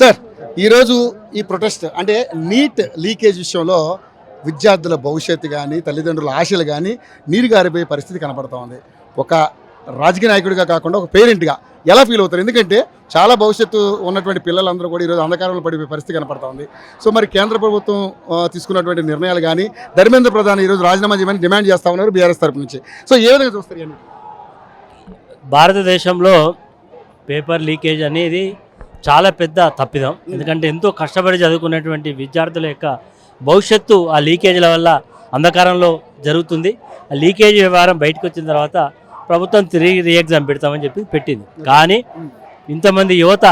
Sir ఈరోజు ఈ protest అంటే నీట్ లీకేజ్ విషయంలో విద్యార్థుల భవిష్యత్తు కానీ తల్లిదండ్రుల ఆశలు కానీ నీరు గారిపోయే పరిస్థితి కనపడతా ఉంది. ఒక రాజకీయ నాయకుడిగా కాకుండా ఒక పేరెంట్గా ఎలా ఫీల్ అవుతారు? ఎందుకంటే చాలా భవిష్యత్తు ఉన్నటువంటి పిల్లలందరూ కూడా ఈరోజు అంధకారంలో పడిపోయే పరిస్థితి కనపడతా ఉంది. సో మరి కేంద్ర ప్రభుత్వం తీసుకున్నటువంటి నిర్ణయాలు కానీ ధర్మేంద్ర ప్రధాన్ ఈరోజు రాజీనామా చేయమని డిమాండ్ చేస్తూ ఉన్నారు బీఆర్ఎస్ తరపు నుంచి. సో ఏ విధంగా చూస్తారు? భారతదేశంలో పేపర్ లీకేజ్ అనేది చాలా పెద్ద తప్పిదం. ఎందుకంటే ఎంతో కష్టపడి చదువుకున్నటువంటి విద్యార్థుల యొక్క భవిష్యత్తు ఆ లీకేజీల వల్ల అంధకారంలో జరుగుతుంది. ఆ లీకేజీ వ్యవహారం బయటకు వచ్చిన తర్వాత ప్రభుత్వం తిరిగి రీఎగ్జామ్ పెడతామని చెప్పి పెట్టింది. కానీ ఇంతమంది యువత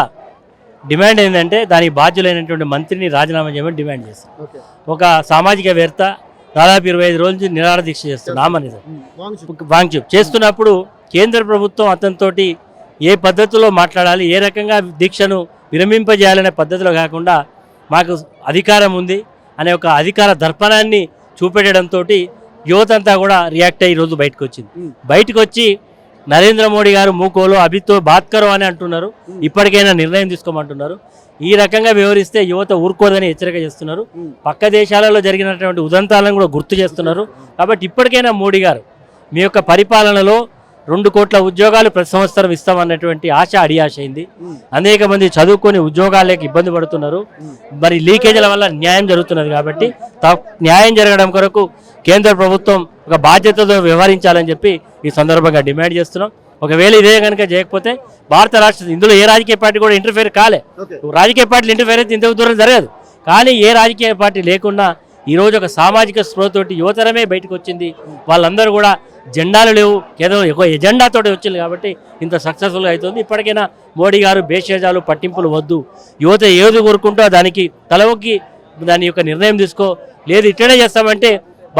డిమాండ్ ఏంటంటే దానికి బాధ్యులైనటువంటి మంత్రిని రాజీనామా చేయమని డిమాండ్ చేస్తారు. ఒక సామాజికవేత్త దాదాపు 25 రోజుల నుంచి నిరాహార దీక్ష చేస్తున్నామని వాంగ్చూప్ చేస్తున్నప్పుడు కేంద్ర ప్రభుత్వం అతనితోటి ఏ పద్ధతిలో మాట్లాడాలి, ఏ రకంగా దీక్షను విరమింపజేయాలనే పద్ధతిలో కాకుండా మాకు అధికారం ఉంది అనే ఒక అధికార దర్పణాన్ని చూపెట్టడంతో యువత అంతా కూడా రియాక్ట్ అయ్యి ఈరోజు బయటకు వచ్చింది. బయటకు వచ్చి నరేంద్ర మోడీ గారు మూకోలో అభితో బాత్కరో అని అంటున్నారు. ఇప్పటికైనా నిర్ణయం తీసుకోమంటున్నారు. ఈ రకంగా వ్యవహరిస్తే యువత ఊరుకోదని హెచ్చరిక చేస్తున్నారు. పక్క దేశాలలో జరిగినటువంటి ఉదంతాలను కూడా గుర్తు చేస్తున్నారు. కాబట్టి ఇప్పటికైనా మోడీ గారు మీ యొక్క పరిపాలనలో 2 కోట్ల ఉద్యోగాలు ప్రతి సంవత్సరం ఇస్తామన్నటువంటి ఆశ అడియాశ అయింది. అనేక మంది చదువుకొని ఉద్యోగాలకు ఇబ్బంది పడుతున్నారు. మరి లీకేజీల వల్ల న్యాయం జరుగుతున్నది. కాబట్టి న్యాయం జరగడం కొరకు కేంద్ర ప్రభుత్వం ఒక బాధ్యతతో వ్యవహరించాలని చెప్పి ఈ సందర్భంగా డిమాండ్ చేస్తున్నాం. ఒకవేళ ఇదే కనుక చేయకపోతే భారత రాష్ట్ర ఇందులో ఏ రాజకీయ పార్టీ కూడా ఇంటర్ఫేర్ కాలే. రాజకీయ పార్టీలు ఇంటర్ఫేర్ అయితే ఇంత దూరం జరగదు. కానీ ఏ రాజకీయ పార్టీ లేకుండా ఈరోజు ఒక సామాజిక స్పృహతోటి యువతరమే బయటకు వచ్చింది. వాళ్ళందరూ కూడా జెండాలు లేవు, ఏదో ఒక ఎజెండాతో వచ్చింది కాబట్టి ఇంత సక్సెస్ఫుల్గా అవుతుంది. ఇప్పటికైనా మోడీ గారు భేషజాలు పట్టింపులు వద్దు, యువత ఏది కోరుకుంటో దానికి తలవొక్కి దాని యొక్క నిర్ణయం తీసుకో. లేదు ఇట్లనే చేస్తామంటే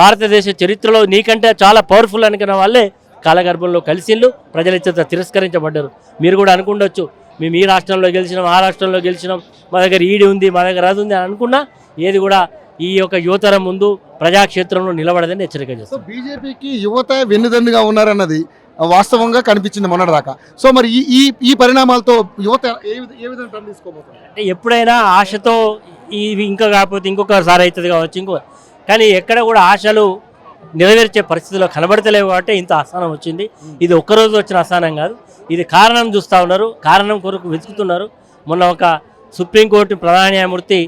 భారతదేశ చరిత్రలో నీకంటే చాలా పవర్ఫుల్ అనుకున్న వాళ్ళే కాలగర్భంలో కలిసిళ్ళు, ప్రజల చేత తిరస్కరించబడ్డారు. మీరు కూడా అనుకుండొచ్చు మేము ఈ రాష్ట్రంలో గెలిచినాం, ఆ రాష్ట్రంలో గెలిచినాం, మా దగ్గర ఈడి ఉంది, మా దగ్గర అది ఉంది అని అనుకున్నా ఏది కూడా ఈ యొక్క యువతరం ముందు ప్రజాక్షేత్రంలో నిలబడదని హెచ్చరిక చేస్తారు. బీజేపీకి యువత వెన్నుదన్నుగా ఉన్నారన్నది వాస్తవంగా కనిపించింది మొన్నటిదాకా. సో మరి ఈ పరిణామాలతో యువత ఏ విధంగా తీసుకోబోతుంది? అంటే ఎప్పుడైనా ఆశతో ఇవి ఇంకా కాకపోతే ఇంకొకసారి అవుతుంది కావచ్చు కానీ ఎక్కడ కూడా ఆశలు నెరవేర్చే పరిస్థితిలో కనబడతలేవు. కాబట్టి ఇంత అసహనం వచ్చింది. ఇది ఒక్కరోజు వచ్చిన అసహనం కాదు, ఇది కారణం చూస్తూ ఉన్నారు, కారణం కొరకు వెతుకుతున్నారు. మొన్న ఒక సుప్రీంకోర్టు ప్రధాన న్యాయమూర్తి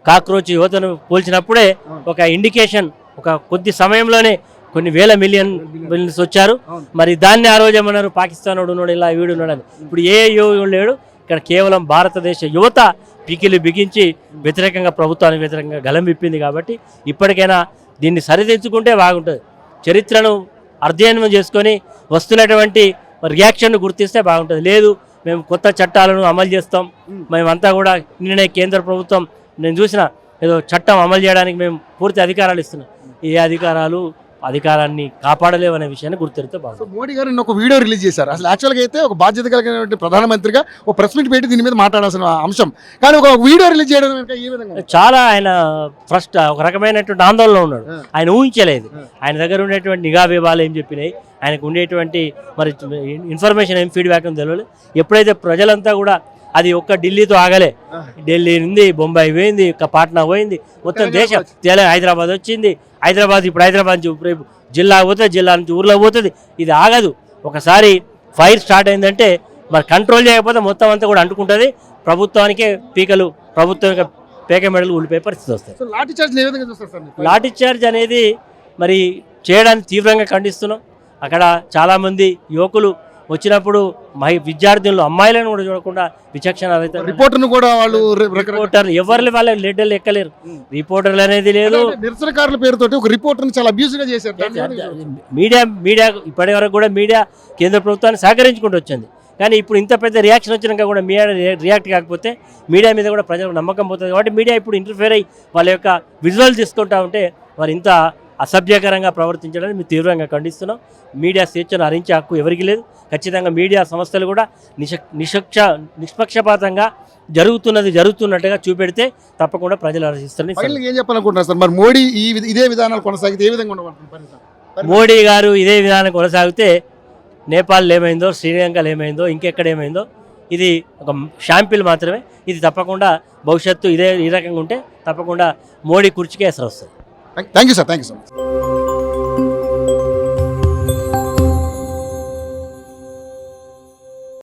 కాక్రోచ్ యువతను పోల్చినప్పుడే ఒక ఇండికేషన్, ఒక కొద్ది సమయంలోనే కొన్ని వేల మిలియన్స్ వచ్చారు. మరి దాన్ని ఆ రోజు ఏమన్నారు, పాకిస్తాన్ ఉన్నాడు ఇలా వీడు ఉన్నాడు. ఇప్పుడు ఏ యువకుడు లేడు. ఇక్కడ కేవలం భారతదేశ యువత పికిలి బిగించి వ్యతిరేకంగా ప్రభుత్వానికి వ్యతిరేకంగా గలం విప్పింది. కాబట్టి ఇప్పటికైనా దీన్ని సరిదిద్దుకుంటే బాగుంటుంది. చరిత్రను అధ్యయనం చేసుకొని వస్తున్నటువంటి రియాక్షన్ను గుర్తిస్తే బాగుంటుంది. లేదు మేము కొత్త చట్టాలను అమలు చేస్తాం, మేమంతా కూడా నిన్నే కేంద్ర ప్రభుత్వం నేను చూసిన ఏదో చట్టం అమలు చేయడానికి మేము పూర్తి అధికారాలు ఇస్తున్నాం. ఏ అధికారాన్ని కాపాడలేవు అనే విషయాన్ని గుర్తెరిగితే బాగుంటుంది. మోడీ గారు ఒక వీడియో రిలీజ్ చేశారు. అసలు యాక్చువల్గా అయితే ఒక బాధ్యత కలిగినటువంటి ప్రధానమంత్రిగా ఒక ప్రెస్ మీట్ పెట్టి దీని మీద మాట్లాడాల్సిన అంశం, కానీ ఒక వీడియో రిలీజ్ చేయడం ఏ విధంగా చాలా ఆయన ఫస్ట్ ఒక రకమైనటువంటి ఆందోళనలో ఉన్నాడు. ఆయన ఊహించలేదు. ఆయన దగ్గర ఉండేటువంటి నిఘా విభాగాలు ఏం చెప్పినాయి, ఆయనకు ఉండేటువంటి మరి ఇన్ఫర్మేషన్ ఏం ఫీడ్బ్యాక్ అని తెలియలేదు. ఎప్పుడైతే ప్రజలంతా కూడా అది ఒక్క ఢిల్లీతో ఆగలే, ఢిల్లీ నుండి బొంబాయి పోయింది, పాట్నా పోయింది, మొత్తం దేశం హైదరాబాద్ వచ్చింది. హైదరాబాద్ ఇప్పుడు హైదరాబాద్ నుంచి జిల్లా పోతుంది, జిల్లా నుంచి ఊర్లో పోతుంది. ఇది ఆగదు. ఒకసారి ఫైర్ స్టార్ట్ అయిందంటే మరి కంట్రోల్ చేయకపోతే మొత్తం అంతా కూడా అంటుకుంటుంది. ప్రభుత్వానికే పీకలు, ప్రభుత్వం పేక మెడలు ఊడిపోయే పరిస్థితి వస్తాయి. లాఠీ చార్జ్ అనేది మరి చేయడానికి తీవ్రంగా ఖండిస్తున్నాం. అక్కడ చాలామంది యువకులు వచ్చినప్పుడు విద్యార్థులు అమ్మాయిలను కూడా చూడకుండా విచక్షణ రిపోర్టర్ను కూడా వాళ్ళు ఎవరిని వాళ్ళ లీడర్లు ఎక్కలేరు. రిపోర్టర్లు అనేది లేదు. నిరసనకారుల పేరుతోటి ఒక రిపోర్టర్ని చాలా అబ్యూజ్గా చేశారు. మీడియా ఇప్పటి వరకు కూడా మీడియా కేంద్ర ప్రభుత్వాన్ని సహకరించుకుంటూ వచ్చింది. కానీ ఇప్పుడు ఇంత పెద్ద రియాక్షన్ వచ్చినాక కూడా మీడియా రియాక్ట్ కాకపోతే మీడియా మీద కూడా ప్రజలకు నమ్మకం పోతుంది. కాబట్టి మీడియా ఇప్పుడు ఇంటర్ఫేర్ అయ్యి వాళ్ళ యొక్క విజువల్ తీసుకుంటా ఉంటే వారు ఇంత అసభ్యకరంగా ప్రవర్తించడానికి మేము తీవ్రంగా ఖండిస్తున్నాం. మీడియా స్వేచ్ఛను హరించే హక్కు ఎవరికి లేదు. ఖచ్చితంగా మీడియా సంస్థలు కూడా నిష్పక్షపాతంగా జరుగుతున్నట్టుగా చూపెడితే తప్పకుండా ప్రజలు హర్షిస్తారని ఏం చెప్పాలనుకుంటున్నారు సార్? మరి మోడీ ఇదే విధానాలు కొనసాగితే ఏ విధంగా మోడీ గారు ఇదే విధానం కొనసాగితే నేపాల్ ఏమైందో, శ్రీలంకలో ఏమైందో, ఇంకెక్కడ ఏమైందో ఇది ఒక షాంపిల్ మాత్రమే. ఇది తప్పకుండా భవిష్యత్తు ఈ రకంగా ఉంటే తప్పకుండా మోడీ కుర్చీకే ఎసరు వస్తుంది. Thank you sir, thank you so much.